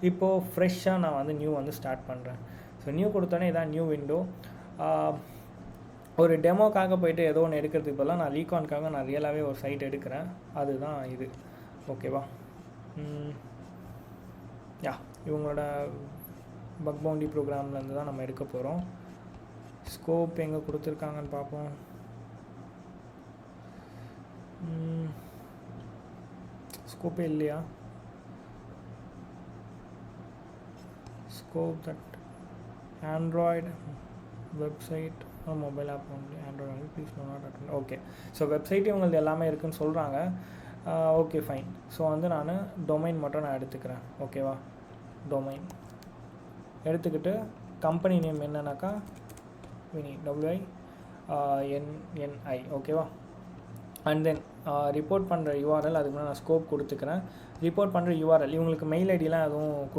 இப்போது ஃப்ரெஷ்ஷாக நான் வந்து நியூ வந்து ஸ்டார்ட் பண்ணுறேன். ஸோ நியூ கொடுத்தோன்னே இதான் நியூ விண்டோ. ஒரு டெமோக்காக போய்ட்டு ஏதோ ஒன்று எடுக்கிறதுக்கு பதிலாக நான் ரீகான்காக நான் ரியலாகவே ஒரு சைட் எடுக்கிறேன். அதுதான் இது. ஓகேவா? யா, இவங்களோட பக் பவுண்டி ப்ரோக்ராம்லேருந்து தான் நம்ம எடுக்க போகிறோம். ஸ்கோப் எங்கே கொடுத்துருக்காங்கன்னு பார்ப்போம். ஸ்கோப்பே இல்லையா? Scope that android website mobile app only android please no not attend. Okay, so website இவங்களுக்கு எல்லாமே இருக்குதுன்னு சொல்கிறாங்க. Okay fine. ஸோ வந்து நான் டொமைன் மட்டும் நான் எடுத்துக்கிறேன். ஓகேவா? டொமைன் எடுத்துக்கிட்டு கம்பெனி நேம் என்னன்னாக்கா வினி WINNI. ஓகேவா? அண்ட் தென் ரிப்போர்ட் பண்ணுற URL அதுக்கு முன்னாடி நான் ஸ்கோப் கொடுத்துக்கிறேன். ரிப்போர்ட் பண்ணுற URL இவங்களுக்கு மெயில் ஐடியெலாம் எதுவும்